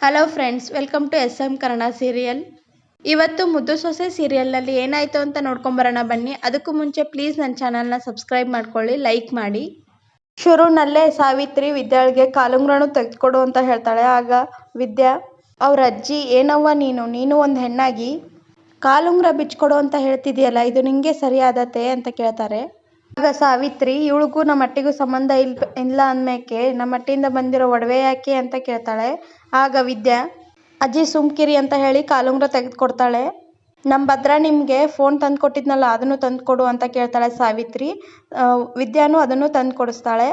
Hello friends, welcome to SM Kannada serial. ಇವತ್ತು ಮುದ್ದು ಸೊಸೆ ಸೀರಿಯಲ್ನಲ್ಲಿ ಏನಾಯಿತು ಅಂತ ನೋಡ್ಕೊಂಬರೋಣ ಬನ್ನಿ. ಅದಕ್ಕೂ ಮುಂಚೆ ಪ್ಲೀಸ್ ನನ್ನ ಚಾನಲ್ನ ಸಬ್ಸ್ಕ್ರೈಬ್ ಮಾಡ್ಕೊಳ್ಳಿ, ಲೈಕ್ ಮಾಡಿ. ಶುರುನಲ್ಲೇ ಸಾವಿತ್ರಿ ವಿದ್ಯಾಳಿಗೆ ಕಾಲುಂಗ್ರನು ತೆಗೆದುಕೊಡು ಅಂತ ಹೇಳ್ತಾಳೆ. ಆಗ ವಿದ್ಯಾ ಅವ್ರ ಅಜ್ಜಿ, ಏನವ್ವ ನೀನು ಒಂದು ಹೆಣ್ಣಾಗಿ ಕಾಲುಂಗ್ರ ಬಿಚ್ಕೊಡು ಅಂತ ಹೇಳ್ತಿದೆಯಲ್ಲ, ಇದು ನಿಂಗೆ ಸರಿಯಾದತೆ ಅಂತ ಕೇಳ್ತಾರೆ. ಆಗ ಸಾವಿತ್ರಿ, ಇವಳಿಗೂ ನಮ್ಮ ಅಟ್ಟಿಗೂ ಸಂಬಂಧ ಇಲ್ಲ ಅಂದ್ಮೇಕೆ ನಮ್ಮ ಅಟ್ಟಿಯಿಂದ ಬಂದಿರೋ ಒಡವೆ ಯಾಕೆ ಅಂತ ಕೇಳ್ತಾಳೆ. ಆಗ ವಿದ್ಯಾ, ಅಜ್ಜಿ ಸುಮ್ಕಿರಿ ಅಂತ ಹೇಳಿ ಕಾಲುಂಗ್ರ ತೆಗೆದುಕೊಡ್ತಾಳೆ. ನಮ್ಮ ಭದ್ರ ನಿಮಗೆ ಫೋನ್ ತಂದು ಕೊಟ್ಟಿದ್ನಲ್ಲ, ಅದನ್ನು ತಂದು ಕೊಡು ಅಂತ ಕೇಳ್ತಾಳೆ ಸಾವಿತ್ರಿ. ವಿದ್ಯಾನು ಅದನ್ನು ತಂದು ಕೊಡಿಸ್ತಾಳೆ.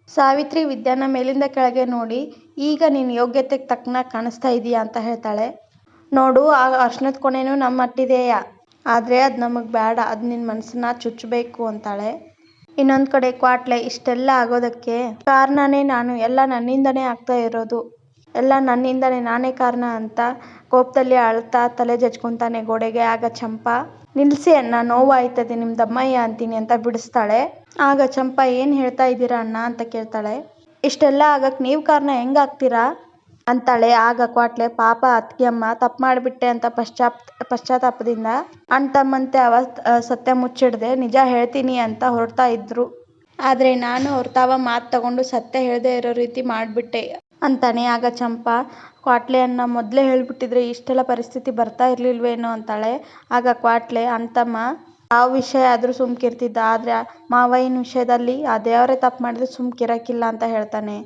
ಸಾವಿತ್ರಿ ವಿದ್ಯಾನ ಮೇಲಿಂದ ಕೆಳಗೆ ನೋಡಿ, ಈಗ ನೀನು ಯೋಗ್ಯತೆಗೆ ತಕ್ಕನಾಗಿ ಕಾಣಿಸ್ತಾ ಇದೀಯಾ ಅಂತ ಹೇಳ್ತಾಳೆ. ನೋಡು, ಆ ಅರ್ಶನದ ಕೊನೆನೂ ನಮ್ಮ ಅಟ್ಟಿದೆಯ, ಆದರೆ ಅದು ನಮಗೆ ಬೇಡ, ಅದು ನಿನ್ನ ಮನಸ್ಸನ್ನ ಚುಚ್ಚಬೇಕು ಅಂತಾಳೆ. ಇನ್ನೊಂದು ಕಡೆ ಕ್ವಾಟ್ಲೆ, ಇಷ್ಟೆಲ್ಲ ಆಗೋದಕ್ಕೆ ಕಾರಣನೇ ನಾನು, ಎಲ್ಲ ನನ್ನಿಂದನೇ ಆಗ್ತಾ ಇರೋದು, ಎಲ್ಲ ನನ್ನಿಂದನೇ, ನಾನೇ ಕಾರಣ ಅಂತ ಕೋಪದಲ್ಲಿ ಅಳ್ತಾ ತಲೆ ಜಜ್ಕೊಂತಾನೆ ಗೋಡೆಗೆ. ಆಗ ಚಂಪಾ, ನಿಲ್ಲಿಸಿ ಅಣ್ಣ, ನೋವಾಯ್ತದೆ, ನಿಮ್ಮ ದಮ್ಮಯ್ಯ ಅಂತೀನಿ ಅಂತ ಬಿಡಿಸ್ತಾಳೆ. ಆಗ ಚಂಪಾ, ಏನು ಹೇಳ್ತಾ ಇದ್ದೀರಾ ಅಣ್ಣ ಅಂತ ಕೇಳ್ತಾಳೆ. ಇಷ್ಟೆಲ್ಲ ಆಗಕ್ಕೆ ನೀವು ಕಾರಣ ಹೆಂಗಾಗ್ತೀರಾ ಅಂತಾಳೆ. ಆಗ ಕ್ವಾಟ್ಲೆ, ಪಾಪ ಅತ್ತಿಗೆಯಮ್ಮ, ತಪ್ಪು ಮಾಡಿಬಿಟ್ಟೆ ಅಂತ ಪಶ್ಚಾತ್ತಾಪದಿಂದ ಅಣ್ತಮ್ಮಂತೆ ಸತ್ಯ ಮುಚ್ಚಿಡದೆ ನಿಜ ಹೇಳ್ತೀನಿ ಅಂತ ಹೊರಡ್ತಾ ಇದ್ರು. ಆದರೆ ನಾನು ಅವ್ರ ತಾವ ಮಾತು ತಗೊಂಡು ಸತ್ಯ ಹೇಳದೇ ಇರೋ ರೀತಿ ಮಾಡಿಬಿಟ್ಟೆ ಅಂತಾನೆ. ಆಗ ಚಂಪಾ, ಕ್ವಾಟ್ಲೆಯನ್ನ ಮೊದಲೇ ಹೇಳ್ಬಿಟ್ಟಿದ್ರೆ ಇಷ್ಟೆಲ್ಲ ಪರಿಸ್ಥಿತಿ ಬರ್ತಾ ಇರಲಿಲ್ವೇನೋ ಅಂತಾಳೆ. ಆಗ ಕ್ವಾಟ್ಲೆ, ಅಣ್ತಮ್ಮ ಯಾವ ವಿಷಯ ಆದರೂ ಸುಮ್ಕಿರ್ತಿದ್ದ, ಆದರೆ ಮಾವಯ್ಯನ ವಿಷಯದಲ್ಲಿ ಅದ್ಯಾವರೇ ತಪ್ಪು ಮಾಡಿದ್ರೆ ಸುಮ್ಕಿರಕ್ಕಿಲ್ಲ ಅಂತ ಹೇಳ್ತಾನೆ.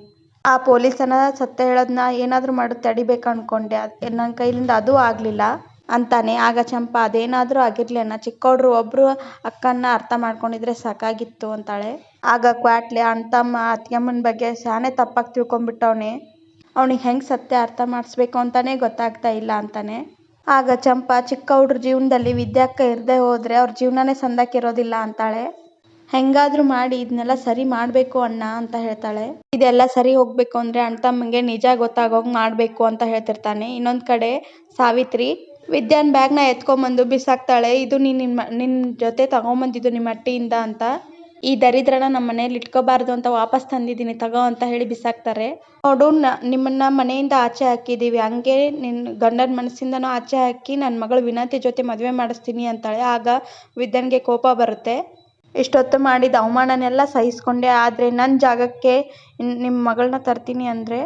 ಆ ಪೊಲೀಸನ ಸತ್ಯ ಹೇಳೋದನ್ನ ಏನಾದರೂ ಮಾಡಿ ತಡಿಬೇಕು ಅನ್ಕೊಂಡೆ, ನನ್ನ ಕೈಲಿಂದ ಅದೂ ಆಗಲಿಲ್ಲ ಅಂತಾನೆ. ಆಗ ಚಂಪಾ, ಅದೇನಾದರೂ ಆಗಿರಲಿ ಅಣ್ಣ, ಚಿಕ್ಕವ್ರು ಒಬ್ಬರು ಅಕ್ಕನ್ನ ಅರ್ಥ ಮಾಡ್ಕೊಂಡಿದ್ರೆ ಸಾಕಾಗಿತ್ತು ಅಂತಾಳೆ. ಆಗ ಕ್ವಾಟ್ಲೆ, ಅಣ್ತಮ್ಮ ಅತ್ತಿಗೆಮ್ಮನ ಬಗ್ಗೆ ಶಾನೆ ತಪ್ಪಾಗಿ ತಿಳ್ಕೊಂಡ್ಬಿಟ್ಟವನೆ, ಅವನಿಗೆ ಹೆಂಗೆ ಸತ್ಯ ಅರ್ಥ ಮಾಡಿಸ್ಬೇಕು ಅಂತಾನೆ ಗೊತ್ತಾಗ್ತಾ ಇಲ್ಲ ಅಂತಾನೆ. ಆಗ ಚಂಪಾ, ಚಿಕ್ಕ ಹುಡ್ರ ಜೀವನದಲ್ಲಿ ವಿದ್ಯಾಕ್ಕ ಇರದೆ ಹೋದರೆ ಅವ್ರ ಜೀವನನೇ ಸಂದಾಕಿರೋದಿಲ್ಲ ಅಂತಾಳೆ. ಹೆಂಗಾದ್ರೂ ಮಾಡಿ ಇದನ್ನೆಲ್ಲ ಸರಿ ಮಾಡಬೇಕು ಅಣ್ಣ ಅಂತ ಹೇಳ್ತಾಳೆ. ಇದೆಲ್ಲ ಸರಿ ಹೋಗ್ಬೇಕು ಅಂದರೆ ಅಣ್ತಮ್ಮಂಗೆ ನಿಜ ಗೊತ್ತಾಗೋಗಿ ಮಾಡಬೇಕು ಅಂತ ಹೇಳ್ತಿರ್ತಾನೆ. ಇನ್ನೊಂದು ಕಡೆ ಸಾವಿತ್ರಿ ವಿದ್ಯಾನ ಬ್ಯಾಗ್ನ ಎತ್ಕೊಂಬಂದು ಬಿಸಾಕ್ತಾಳೆ. ಇದು ನಿನ್ನ ಜೊತೆ ತಗೊಂಬಂದಿದ್ದು ನಿಮ್ಮ ಅಟ್ಟಿಯಿಂದ ಅಂತ, ಈ ದರಿದ್ರನ ನಮ್ಮ ಮನೇಲಿ ಇಟ್ಕೋಬಾರ್ದು ಅಂತ ವಾಪಸ್ ತಂದಿದ್ದೀನಿ, ತಗೋ ಅಂತ ಹೇಳಿ ಬಿಸಾಕ್ತಾರೆ. ನೋಡು, ನಿಮ್ಮನ್ನ ಮನೆಯಿಂದ ಆಚೆ ಹಾಕಿದ್ದೀವಿ, ಹಂಗೆ ನಿನ್ನ ಗಂಡನ ಮನಸ್ಸಿಂದನೂ ಆಚೆ ಹಾಕಿ ನನ್ನ ಮಗಳು ವಿನಂತಿ ಜೊತೆ ಮದುವೆ ಮಾಡಿಸ್ತೀನಿ ಅಂತಾಳೆ. ಆಗ ವಿದ್ಯಾನ್ಗೆ ಕೋಪ ಬರುತ್ತೆ. ಇಷ್ಟೊತ್ತು ಮಾಡಿದ ಅವಮಾನನೆಲ್ಲ ಸಹಿಸ್ಕೊಂಡೆ, ಆದರೆ ನನ್ನ ಜಾಗಕ್ಕೆ ನಿಮ್ಮ ಮಗಳನ್ನ ತರ್ತೀನಿ ಅಂದರೆ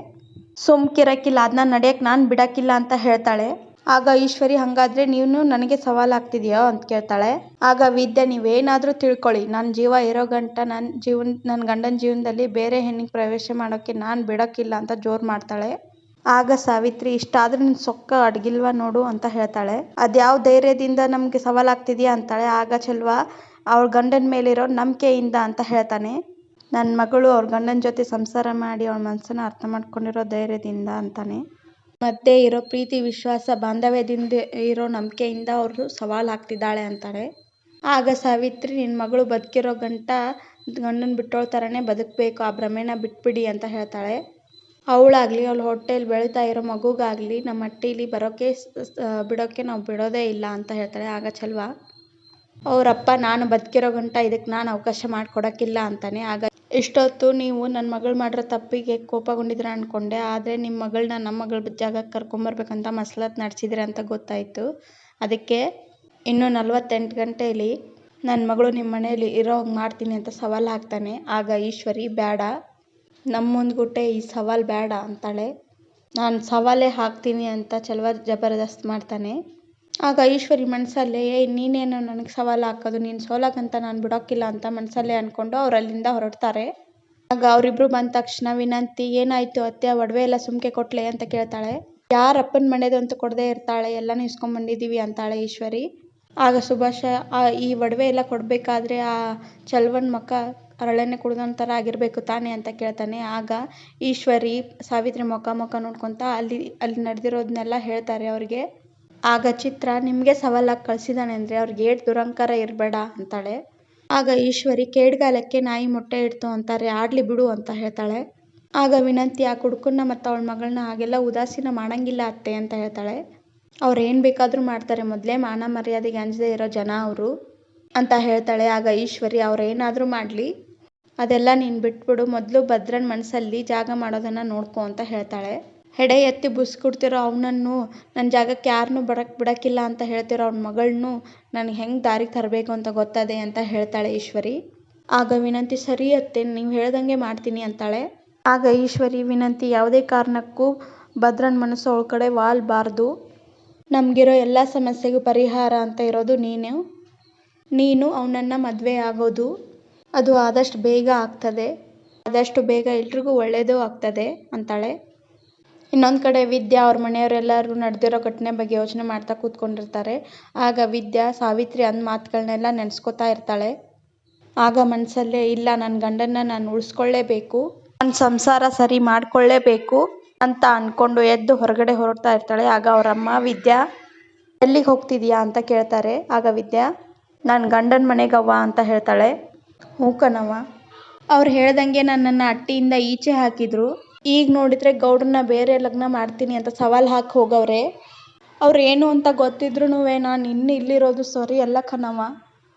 ಸುಮ್ಕಿರಕ್ಕಿಲ್ಲ, ಅದನ್ನ ನಡೆಯಕ್ಕೆ ನಾನು ಬಿಡೋಕ್ಕಿಲ್ಲ ಅಂತ ಹೇಳ್ತಾಳೆ. ಆಗ ಈಶ್ವರಿ, ಹಾಗಾದರೆ ನೀನು ನನಗೆ ಸವಾಲಾಗ್ತಿದೆಯೋ ಅಂತ ಕೇಳ್ತಾಳೆ. ಆಗ ವಿದ್ಯಾ, ನೀವೇನಾದರೂ ತಿಳ್ಕೊಳ್ಳಿ, ನನ್ನ ಜೀವ ಇರೋ ಗಂಟ ನನ್ನ ಗಂಡನ ಜೀವನದಲ್ಲಿ ಬೇರೆ ಹೆಣ್ಣಿಗೆ ಪ್ರವೇಶ ಮಾಡೋಕ್ಕೆ ನಾನು ಬಿಡೋಕ್ಕಿಲ್ಲ ಅಂತ ಜೋರು ಮಾಡ್ತಾಳೆ. ಆಗ ಸಾವಿತ್ರಿ, ಇಷ್ಟಾದರೂ ನಿನ್ನ ಸೊಕ್ಕ ಅಡ್ಗಿಲ್ವಾ ನೋಡು ಅಂತ ಹೇಳ್ತಾಳೆ. ಅದ್ಯಾವ ಧೈರ್ಯದಿಂದ ನಮಗೆ ಸವಾಲಾಗ್ತಿದೆಯಾ ಅಂತಾಳೆ. ಆಗ ಚೆಲ್ವ, ಅವ್ರ ಗಂಡನ ಮೇಲಿರೋ ನಂಬಿಕೆಯಿಂದ ಅಂತ ಹೇಳ್ತಾನೆ. ನನ್ನ ಮಗಳು ಅವ್ರ ಗಂಡನ ಜೊತೆ ಸಂಸಾರ ಮಾಡಿ ಅವಳ ಮನಸ್ಸನ್ನು ಅರ್ಥ ಮಾಡ್ಕೊಂಡಿರೋ ಧೈರ್ಯದಿಂದ ಅಂತಾನೆ. ಮಧ್ಯೆ ಇರೋ ಪ್ರೀತಿ, ವಿಶ್ವಾಸ, ಬಾಂಧವ್ಯದಿಂದ ಇರೋ ನಂಬಿಕೆಯಿಂದ ಅವರು ಸವಾಲು ಹಾಕ್ತಿದ್ದಾಳೆ ಅಂತಾಳೆ. ಆಗ ಸಾವಿತ್ರಿ, ನಿನ್ನ ಮಗಳು ಬದುಕಿರೋ ಗಂಟ ಗಂಡನ ಬಿಟ್ಟೋಳ ಥರನೇ ಬದುಕಬೇಕು, ಆ ಭ್ರಮೆನ ಬಿಟ್ಬಿಡಿ ಅಂತ ಹೇಳ್ತಾಳೆ. ಅವಳಾಗಲಿ ಅವಳ ಹೊಟ್ಟೆಯಲ್ಲಿ ಬೆಳೀತಾ ಇರೋ ಮಗುಗಾಗಲಿ ನಮ್ಮ ಅಟ್ಟಿಲಿ ಬಿಡೋಕ್ಕೆ ನಾವು ಬಿಡೋದೇ ಇಲ್ಲ ಅಂತ ಹೇಳ್ತಾಳೆ. ಆಗ ಚೆಲ್ವ, ಅವರಪ್ಪ ನಾನು ಬದುಕಿರೋ ಗಂಟ ಇದಕ್ಕೆ ನಾನು ಅವಕಾಶ ಮಾಡಿಕೊಡೋಕ್ಕಿಲ್ಲ ಅಂತಾನೆ. ಆಗ ಇಷ್ಟೊತ್ತು ನೀವು ನನ್ನ ಮಗಳು ಮಾಡಿರೋ ತಪ್ಪಿಗೆ ಕೋಪಗೊಂಡಿದ್ರೆ ಅಂದ್ಕೊಂಡೆ, ಆದರೆ ನಿಮ್ಮ ಮಗಳನ್ನ ನಮ್ಮ ಮಗಳ ಜಾಗಕ್ಕೆ ಕರ್ಕೊಂಬರ್ಬೇಕಂತ ಮಸಲತ್ತು ನಡೆಸಿದ್ರೆ ಅಂತ ಗೊತ್ತಾಯಿತು. ಅದಕ್ಕೆ ಇನ್ನೂ 48 ಗಂಟೆಯಲ್ಲಿ ನನ್ನ ಮಗಳು ನಿಮ್ಮ ಮನೆಯಲ್ಲಿ ಇರೋ ಹಂಗೆ ಮಾಡ್ತೀನಿ ಅಂತ ಸವಾಲು ಹಾಕ್ತಾನೆ. ಆಗ ಈಶ್ವರಿ, ಬೇಡ, ನಮ್ಮ ಮುಂದ್ಗುಟ್ಟೆ ಈ ಸವಾಲು ಬೇಡ ಅಂತಾಳೆ. ನಾನು ಸವಾಲೇ ಹಾಕ್ತೀನಿ ಅಂತ ಚೆಲ್ವ ಜಬರ್ದಸ್ತ್ ಮಾಡ್ತಾನೆ. ಆಗ ಈಶ್ವರಿ ಮನಸ್ಸಲ್ಲೇ, ನೀನೇನು ನನಗೆ ಸವಾಲು ಹಾಕೋದು, ನೀನು ಸೋಲಾಗಂತ ನಾನು ಬಿಡೋಕ್ಕಿಲ್ಲ ಅಂತ ಮನಸ್ಸಲ್ಲೇ ಅಂದ್ಕೊಂಡು ಅವ್ರು ಅಲ್ಲಿಂದ ಹೊರಡ್ತಾರೆ. ಆಗ ಅವರಿಬ್ಬರು ಬಂದ ತಕ್ಷಣ ವಿನಂತಿ, ಏನಾಯಿತು ಅತ್ತೆ, ಒಡವೆ ಎಲ್ಲ ಸುಮ್ಕೆ ಕೊಟ್ಲೆ ಅಂತ ಕೇಳ್ತಾಳೆ. ಯಾರಪ್ಪನ ಮನೆಯದು ಅಂತ ಕೊಡದೇ ಇರ್ತಾಳೆ, ಎಲ್ಲನೂ ಇಸ್ಕೊಂಡ್ಬಂದಿದ್ದೀವಿ ಅಂತಾಳೆ ಈಶ್ವರಿ. ಆಗ ಸುಭಾಷ, ಈ ಒಡವೆ ಎಲ್ಲ ಕೊಡಬೇಕಾದ್ರೆ ಆ ಚೆಲ್ವನ ಮಕ್ಕ ಅರಳೆಣ್ಣೆ ಕುಡ್ದೋನ್ ಥರ ಆಗಿರಬೇಕು ತಾನೇ ಅಂತ ಕೇಳ್ತಾನೆ. ಆಗ ಈಶ್ವರಿ ಸಾವಿತ್ರಿ ಮುಖ ನೋಡ್ಕೊತಾ ಅಲ್ಲಿ ನಡೆದಿರೋದನ್ನೆಲ್ಲ ಹೇಳ್ತಾರೆ ಅವ್ರಿಗೆ. ಆಗ ಚಿತ್ರ, ನಿಮಗೆ ಸವಾಲಾಗಿ ಕಳಿಸಿದಾನೆ ಅಂದರೆ ಅವ್ರಿಗೆ ಏಟ್ ದುರಂಕಾರ ಇರಬೇಡ ಅಂತಾಳೆ. ಆಗ ಈಶ್ವರಿ, ಕೇಡ್ಗಾಲಕ್ಕೆ ನಾಯಿ ಮೊಟ್ಟೆ ಇಡ್ತು ಅಂತಾರೆ, ಆಡಲಿ ಬಿಡು ಅಂತ ಹೇಳ್ತಾಳೆ. ಆಗ ವಿನಂತಿ, ಆ ಕುಡ್ಕನ್ನ ಮತ್ತು ಅವಳ ಮಗಳನ್ನ ಹಾಗೆಲ್ಲ ಉದಾಸೀನ ಮಾಡಂಗಿಲ್ಲ ಅತ್ತೆ ಅಂತ ಹೇಳ್ತಾಳೆ. ಅವ್ರು ಏನು ಬೇಕಾದರೂ ಮಾಡ್ತಾರೆ, ಮೊದಲೇ ಮಾನ ಮರ್ಯಾದೆಗೆ ಅಂಜದೇ ಇರೋ ಜನ ಅವರು ಅಂತ ಹೇಳ್ತಾಳೆ. ಆಗ ಈಶ್ವರಿ, ಅವ್ರು ಏನಾದರೂ ಮಾಡಲಿ, ಅದೆಲ್ಲ ನೀನು ಬಿಟ್ಬಿಡು, ಮೊದಲು ಭದ್ರನ ಮನಸ್ಸಲ್ಲಿ ಜಾಗ ಮಾಡೋದನ್ನು ನೋಡ್ಕೊ ಅಂತ ಹೇಳ್ತಾಳೆ. ಹೆಡೆ ಎತ್ತಿ ಬುಸ್ಕೊಡ್ತಿರೋ ಅವನನ್ನು ನನ್ನ ಜಾಗಕ್ಕೆ ಯಾರನ್ನೂ ಬಿಡೋಕ್ಕಿಲ್ಲ ಅಂತ ಹೇಳ್ತಿರೋ ಅವ್ನ ಮಗಳನ್ನೂ ನನಗೆ ಹೆಂಗೆ ದಾರಿಗೆ ತರಬೇಕು ಅಂತ ಗೊತ್ತದೆ ಅಂತ ಹೇಳ್ತಾಳೆ ಈಶ್ವರಿ. ಆಗ ವಿನಂತಿ ಸರಿ ಅತ್ತೆ, ನೀವು ಹೇಳ್ದಂಗೆ ಮಾಡ್ತೀನಿ ಅಂತಾಳೆ. ಆಗ ಈಶ್ವರಿ, ವಿನಂತಿ ಯಾವುದೇ ಕಾರಣಕ್ಕೂ ಭದ್ರನ ಮನಸ್ಸು ಅವಳ ಕಡೆ ವಾಲ್ಬಾರ್ದು. ನಮಗಿರೋ ಎಲ್ಲ ಸಮಸ್ಯೆಗೂ ಪರಿಹಾರ ಅಂತ ಇರೋದು ನೀನು ಅವನನ್ನು ಮದುವೆ ಆಗೋದು. ಅದು ಆದಷ್ಟು ಬೇಗ ಆಗ್ತದೆ, ಆದಷ್ಟು ಬೇಗ ಎಲ್ರಿಗೂ ಒಳ್ಳೆಯದೂ ಆಗ್ತದೆ ಅಂತಾಳೆ. ಇನ್ನೊಂದು ಕಡೆ ವಿದ್ಯಾ ಅವ್ರ ಮನೆಯವರೆಲ್ಲರೂ ನಡೆದಿರೋ ಘಟನೆ ಬಗ್ಗೆ ಯೋಚನೆ ಮಾಡ್ತಾ ಕೂತ್ಕೊಂಡಿರ್ತಾರೆ. ಆಗ ವಿದ್ಯಾ ಸಾವಿತ್ರಿ ಅಂದ ಮಾತುಗಳನ್ನೆಲ್ಲ ನೆನೆಸ್ಕೊತಾ ಇರ್ತಾಳೆ. ಆಗ ಮನಸ್ಸಲ್ಲೇ, ಇಲ್ಲ ನನ್ನ ಗಂಡನ್ನ ನಾನು ಉಳಿಸ್ಕೊಳ್ಳೇಬೇಕು, ನನ್ನ ಸಂಸಾರ ಸರಿ ಮಾಡ್ಕೊಳ್ಳೇಬೇಕು ಅಂತ ಅಂದ್ಕೊಂಡು ಎದ್ದು ಹೊರಗಡೆ ಹೊರಡ್ತಾ ಇರ್ತಾಳೆ. ಆಗ ಅವರಮ್ಮ, ವಿದ್ಯಾ ಎಲ್ಲಿಗೆ ಹೋಗ್ತಿದೀಯಾ ಅಂತ ಕೇಳ್ತಾರೆ. ಆಗ ವಿದ್ಯಾ, ನಾನು ಗಂಡನ ಮನೆಗವ್ವ ಅಂತ ಹೇಳ್ತಾಳೆ. ಹ್ಞೂ ಕಣವ್ವ, ಅವ್ರು ಹೇಳ್ದಂಗೆ ನನ್ನನ್ನು ಅಟ್ಟಿಯಿಂದ ಈಚೆ ಹಾಕಿದ್ರು. ಈಗ ನೋಡಿದರೆ ಗೌಡ್ರನ್ನ ಬೇರೆ ಲಗ್ನ ಮಾಡ್ತೀನಿ ಅಂತ ಸವಾಲು ಹಾಕಿ ಹೋಗವ್ರೆ. ಅವ್ರು ಏನು ಅಂತ ಗೊತ್ತಿದ್ರೂ ನಾನು ಇನ್ನೂ ಇಲ್ಲಿರೋದು ಸರಿ ಅಲ್ಲ ಕಣವ್ವ,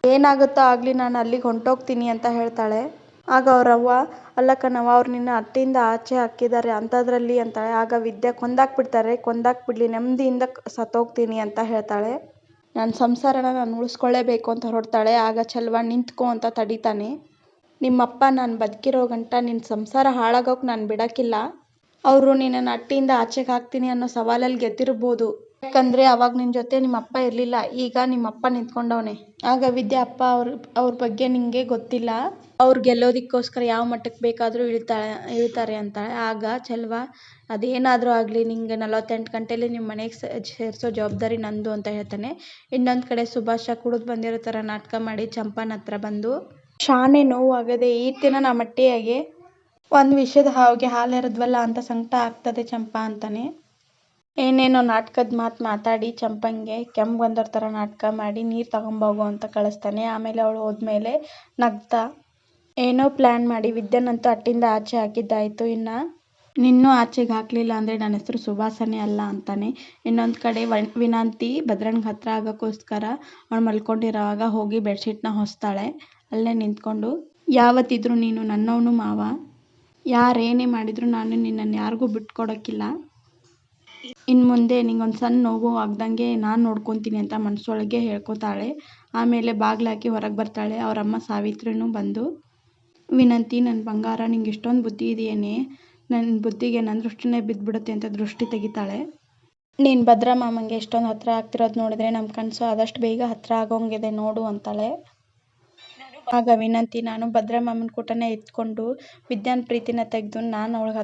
ಏನಾಗುತ್ತೋ ಆಗಲಿ ನಾನು ಅಲ್ಲಿಗೆ ಹೊಂಟೋಗ್ತೀನಿ ಅಂತ ಹೇಳ್ತಾಳೆ. ಆಗ ಅವರವ್ವ, ಅಲ್ಲ ಕಣವ್ವ, ಅವ್ರು ನಿನ್ನ ಅಟ್ಟಿಯಿಂದ ಆಚೆ ಹಾಕಿದ್ದಾರೆ ಅಂಥದ್ರಲ್ಲಿ ಅಂತಾಳೆ. ಆಗ ವಿದ್ಯೆ, ಕೊಂದಾಕ್ಬಿಡ್ಲಿ, ನೆಮ್ಮದಿಯಿಂದ ಸತ್ತೋಗ್ತೀನಿ ಅಂತ ಹೇಳ್ತಾಳೆ. ನನ್ನ ಸಂಸಾರನ ನಾನು ಉಳಿಸ್ಕೊಳ್ಳೇಬೇಕು ಅಂತ ಹೊರಡ್ತಾಳೆ. ಆಗ ಚೆಲ್ವ, ನಿಂತ್ಕೊ ಅಂತ ತಡಿತಾನೆ. ನಿಮ್ಮಪ್ಪ ನಾನು ಬದುಕಿರೋ ಗಂಟ ನಿನ್ನ ಸಂಸಾರ ಹಾಳಾಗೋಕೆ ನಾನು ಬಿಡೋಕ್ಕಿಲ್ಲ. ಅವರು ನಿನ್ನನ್ನು ಅಟ್ಟಿಯಿಂದ ಆಚೆಗೆ ಹಾಕ್ತೀನಿ ಅನ್ನೋ ಸವಾಲಲ್ಲಿ ಗೆದ್ದಿರ್ಬೋದು, ಯಾಕಂದರೆ ಅವಾಗ ನಿನ್ನ ಜೊತೆ ನಿಮ್ಮಪ್ಪ ಇರಲಿಲ್ಲ, ಈಗ ನಿಮ್ಮಪ್ಪ ನಿಂತ್ಕೊಂಡವನೆ. ಆಗ ವಿದ್ಯಾ, ಅಪ್ಪ ಅವ್ರ ಬಗ್ಗೆ ನಿನಗೆ ಗೊತ್ತಿಲ್ಲ, ಅವ್ರು ಗೆಲ್ಲೋದಕ್ಕೋಸ್ಕರ ಯಾವ ಮಟ್ಟಕ್ಕೆ ಬೇಕಾದರೂ ಇಳ್ತಾರೆ ಅಂತಾಳೆ. ಆಗ ಚೆಲ್ವ, ಅದೇನಾದರೂ ಆಗಲಿ, ನಿಂಗೆ 48 ಗಂಟೆಯಲ್ಲಿ ನಿಮ್ಮ ಮನೆಗೆ ಸೇರಿಸೋ ಜವಾಬ್ದಾರಿ ನಂದು ಅಂತ ಹೇಳ್ತಾನೆ. ಇನ್ನೊಂದು ಕಡೆ ಸುಭಾಷ ಕುಡಿದು ಬಂದಿರೋ ಥರ ನಾಟಕ ಮಾಡಿ ಚಂಪನ ಹತ್ರ ಬಂದು, ಶಾನೆ ನೋವು ಆಗದೆ ಈರ್ತಿನ ನಾ ಮಟ್ಟಿಯಾಗೆ ಒಂದು ವಿಷಯದ ಹಾವಿಗೆ ಹಾಲೆರೆದ್ವಲ್ಲ ಅಂತ ಸಂಕಟ ಆಗ್ತದೆ ಚಂಪಾ ಅಂತಾನೆ. ಏನೇನೋ ನಾಟಕದ ಮಾತಾಡಿ ಚಂಪಂಗೆ ಕೆಮ್ಮು ಬಂದೋರ ಥರ ನಾಟಕ ಮಾಡಿ ನೀರು ತಗೊಂಬೋಗು ಅಂತ ಕಳಿಸ್ತಾನೆ. ಆಮೇಲೆ ಅವಳು ಹೋದ್ಮೇಲೆ ನಗ್ತಾ, ಏನೋ ಪ್ಲ್ಯಾನ್ ಮಾಡಿ ವಿದ್ಯೆನಂತೂ ಅಟ್ಟಿಂದ ಆಚೆ ಹಾಕಿದ್ದಾಯಿತು, ಇನ್ನು ನಿನ್ನೂ ಆಚೆಗೆ ಹಾಕಲಿಲ್ಲ ಅಂದರೆ ನನ್ನ ಹೆಸರು ಸುಭಾಷನೇ ಅಲ್ಲ ಅಂತಾನೆ. ಇನ್ನೊಂದು ಕಡೆ ವಿನಂತಿ ಭದ್ರನ್ಗೆ ಹತ್ರ ಆಗೋಕ್ಕೋಸ್ಕರ ಅವಳು ಮಲ್ಕೊಂಡಿರೋವಾಗ ಹೋಗಿ ಬೆಡ್ಶೀಟ್ನ ಹೊಸ್ತಾಳೆ. ಅಲ್ಲೇ ನಿಂತ್ಕೊಂಡು, ಯಾವತ್ತಿದ್ರೂ ನೀನು ನನ್ನವನು ಮಾವ, ಯಾರೇನೇ ಮಾಡಿದರೂ ನಾನು ನಿನ್ನನ್ನು ಯಾರಿಗೂ ಬಿಟ್ಕೊಡೋಕ್ಕಿಲ್ಲ, ಇನ್ನು ಮುಂದೆ ನಿಂಗೊಂದು ಸಣ್ಣ ನೋವು ಆಗ್ದಂಗೆ ನಾನು ನೋಡ್ಕೊತೀನಿ ಅಂತ ಮನಸ್ಸೊಳಗೆ ಹೇಳ್ಕೊತಾಳೆ. ಆಮೇಲೆ ಬಾಗಿಲಾಕಿ ಹೊರಗೆ ಬರ್ತಾಳೆ. ಅವರಮ್ಮ ಸಾವಿತ್ರಿನೂ ಬಂದು, ವಿನಂತಿ ನನ್ನ ಬಂಗಾರ, ನಿಂಗೆ ಇಷ್ಟೊಂದು ಬುದ್ಧಿ ಇದೆಯೇನೆ, ನನ್ನ ಬುದ್ಧಿಗೆ ನನ್ನ ದೃಷ್ಟಿನೇ ಬಿದ್ದುಬಿಡುತ್ತೆ ಅಂತ ದೃಷ್ಟಿ ತೆಗಿತಾಳೆ. ನೀನು ಭದ್ರ ಮಾಮಂಗೆ ಎಷ್ಟೊಂದು ಹತ್ತಿರ ಆಗ್ತಿರೋದು ನೋಡಿದ್ರೆ ನಮ್ಮ ಕನಸು ಆದಷ್ಟು ಬೇಗ ಹತ್ತಿರ ಆಗೋಂಗಿದೆ ನೋಡು ಅಂತಾಳೆ. ಆಗ ವಿನಂತಿ, ನಾನು ಭದ್ರ ಮಾಮನ ಕೂಟನೇ ಎತ್ಕೊಂಡು ವಿದ್ಯಾನ ಪ್ರೀತಿನ ತೆಗೆದು ನಾನು ಅವನಿಗೆ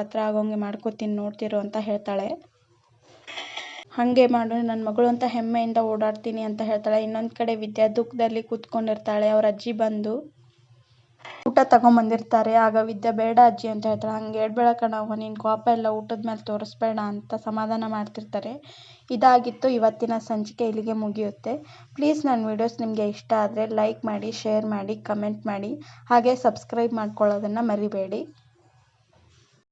ಹತ್ರ ಆಗೋಂಗೆ ಮಾಡ್ಕೋತೀನಿ ನೋಡ್ತಿರು ಅಂತ ಹೇಳ್ತಾಳೆ. ಹಾಗೆ ಮಾಡು, ನನ್ನ ಮಗಳು ಅಂತ ಹೆಮ್ಮೆಯಿಂದ ಓಡಾಡ್ತೀನಿ ಅಂತ ಹೇಳ್ತಾಳೆ. ಇನ್ನೊಂದು ಕಡೆ ವಿದ್ಯಾ ದುಃಖದಲ್ಲಿ ಕೂತ್ಕೊಂಡಿರ್ತಾಳೆ. ಅವ್ರ ಅಜ್ಜಿ ಬಂದು ಊಟ ತಗೊಂಬಂದಿರ್ತಾರೆ. ಆಗ ವಿದ್ಯಾ, ಬೇಡ ಅಜ್ಜಿ ಅಂತ ಹೇಳ್ತಾಳೆ. ಹಂಗೆ ಹೇಳ್ಬೇಡ ಕಣವ್ವ, ನೀನು ಕೋಪ ಎಲ್ಲ ಊಟದ ಮೇಲೆ ತೋರಿಸ್ಬೇಡ ಅಂತ ಸಮಾಧಾನ ಮಾಡ್ತಿರ್ತಾರೆ. ಇದಾಗಿತ್ತು ಇವತ್ತಿನ ಸಂಚಿಕೆ, ಇಲ್ಲಿಗೆ ಮುಗಿಯುತ್ತೆ. ಪ್ಲೀಸ್ ನನ್ನ ವೀಡಿಯೋಸ್ ನಿಮಗೆ ಇಷ್ಟ ಆದರೆ ಲೈಕ್ ಮಾಡಿ, ಶೇರ್ ಮಾಡಿ, ಕಮೆಂಟ್ ಮಾಡಿ, ಹಾಗೆ ಸಬ್ಸ್ಕ್ರೈಬ್ ಮಾಡ್ಕೊಳ್ಳೋದನ್ನು ಮರಿಬೇಡಿ.